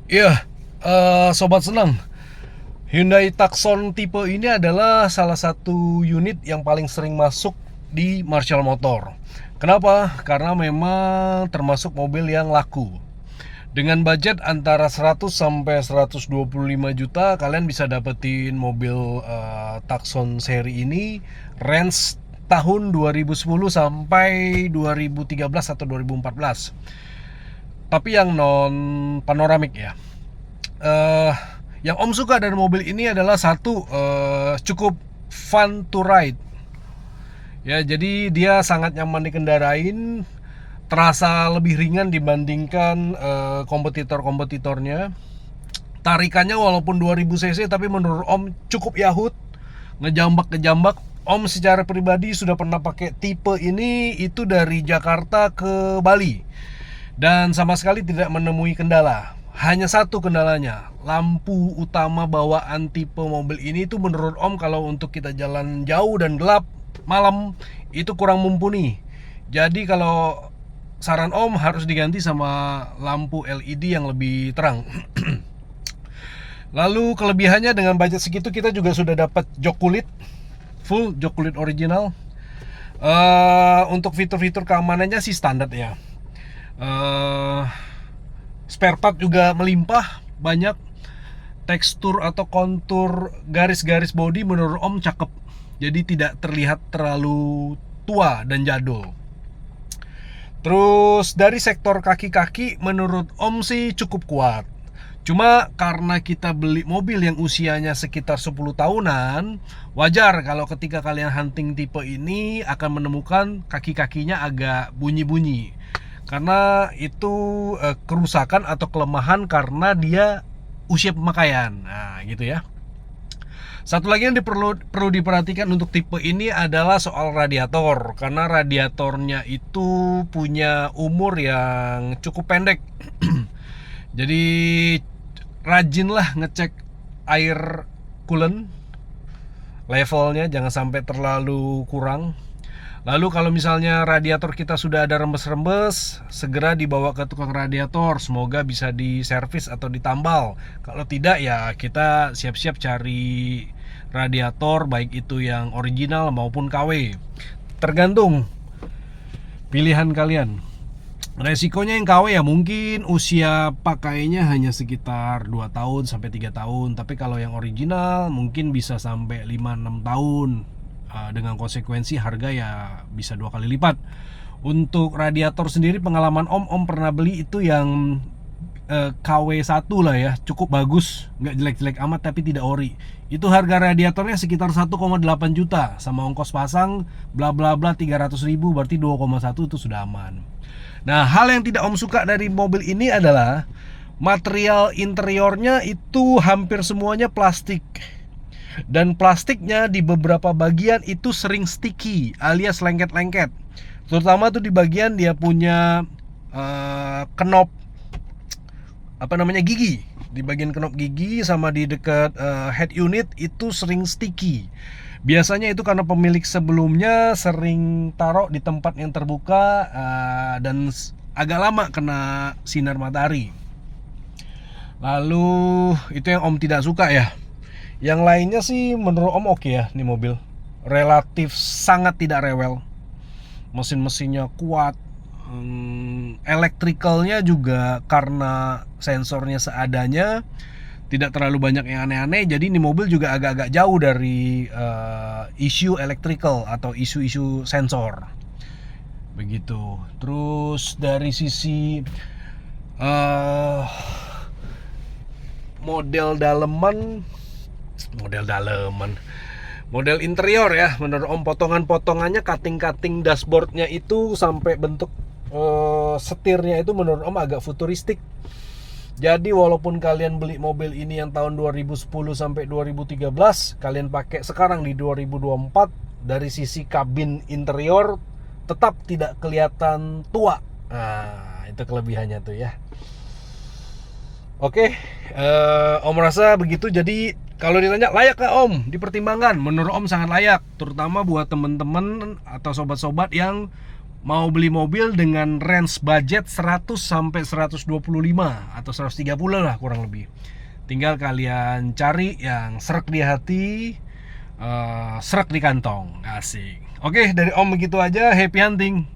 Iya, sobat senang. Hyundai Tucson tipe ini adalah salah satu unit yang paling sering masuk di Marshall Motor. Kenapa? Karena memang termasuk mobil yang laku. Dengan budget antara 100 sampai 125 juta, kalian bisa dapetin mobil Tucson seri ini range tahun 2010 sampai 2013 atau 2014. Tapi yang non panoramik ya. eh yang Om suka dari mobil ini adalah satu, cukup fun to ride. Ya, jadi dia sangat nyaman dikendarain, terasa lebih ringan dibandingkan kompetitor-kompetitornya. Tarikannya walaupun 2000 cc tapi menurut Om cukup yahut, ngejambak-ngejambak. Om secara pribadi sudah pernah pakai tipe ini itu dari Jakarta ke Bali dan sama sekali tidak menemui kendala. Hanya satu kendalanya, lampu utama bawaan tipe mobil ini itu menurut Om kalau untuk kita jalan jauh dan gelap malam itu kurang mumpuni. Jadi kalau saran Om harus diganti sama lampu LED yang lebih terang. Lalu kelebihannya dengan budget segitu kita juga sudah dapat jok kulit, full jok kulit original. Untuk fitur-fitur keamanannya sih standar ya. Spare part juga melimpah banyak. Tekstur atau kontur garis-garis bodi menurut Om cakep. Jadi tidak terlihat terlalu tua dan jadul. Terus dari sektor kaki-kaki menurut Om sih cukup kuat. Cuma karena kita beli mobil yang usianya sekitar 10 tahunan, wajar kalau ketika kalian hunting tipe ini akan menemukan kaki-kakinya agak bunyi-bunyi. Karena itu kerusakan atau kelemahan karena dia usia pemakaian. Nah, gitu ya. Satu lagi yang perlu diperhatikan untuk tipe ini adalah soal radiator. Karena radiatornya itu punya umur yang cukup pendek. Jadi rajinlah ngecek air coolant levelnya, jangan sampai terlalu kurang. Lalu kalau misalnya radiator kita sudah ada rembes-rembes, segera dibawa ke tukang radiator. Semoga bisa diservis atau ditambal. Kalau tidak ya kita siap-siap cari radiator, baik itu yang original maupun KW. Tergantung pilihan kalian. Resikonya yang KW ya mungkin usia pakainya hanya sekitar 2 tahun sampai 3 tahun. Tapi kalau yang original mungkin bisa sampai 5-6 tahun. Dengan konsekuensi harga ya bisa 2 kali lipat. Untuk radiator sendiri pengalaman Om pernah beli itu yang KW1 lah ya, cukup bagus, nggak jelek-jelek amat tapi tidak ori. Itu harga radiatornya sekitar 1,8 juta sama ongkos pasang bla bla bla 300 ribu, berarti 2,1 itu sudah aman. Nah, hal yang tidak Om suka dari mobil ini adalah material interiornya itu hampir semuanya plastik. Dan plastiknya di beberapa bagian itu sering sticky alias lengket-lengket. Terutama tuh di bagian dia punya knop gigi. Di bagian knop gigi sama di dekat head unit itu sering sticky. Biasanya itu karena pemilik sebelumnya sering taruh di tempat yang terbuka dan agak lama kena sinar matahari. Lalu itu yang Om tidak suka ya. Yang lainnya sih menurut Om oke ya nih mobil. Relatif sangat tidak rewel. Mesin-mesinnya kuat. Elektrikalnya juga karena sensornya seadanya, tidak terlalu banyak yang aneh-aneh. Jadi ini mobil juga agak-agak jauh dari isu electrical atau isu-isu sensor. Begitu. Terus dari sisi model interior ya, menurut Om potongan-potongannya, cutting dashboardnya itu sampai bentuk setirnya itu menurut Om agak futuristik. Jadi walaupun kalian beli mobil ini yang tahun 2010 sampai 2013, kalian pakai sekarang di 2024, dari sisi kabin interior tetap tidak kelihatan tua. Nah, itu kelebihannya tuh ya. Oke, Om rasa begitu. Jadi kalau ditanya layak nggak Om dipertimbangkan, menurut Om sangat layak, terutama buat temen-temen atau sobat-sobat yang mau beli mobil dengan range budget 100 sampai 125 atau 130 lah kurang lebih. Tinggal kalian cari yang serak di hati, serak di kantong. Asik. Oke, dari Om begitu aja. Happy hunting.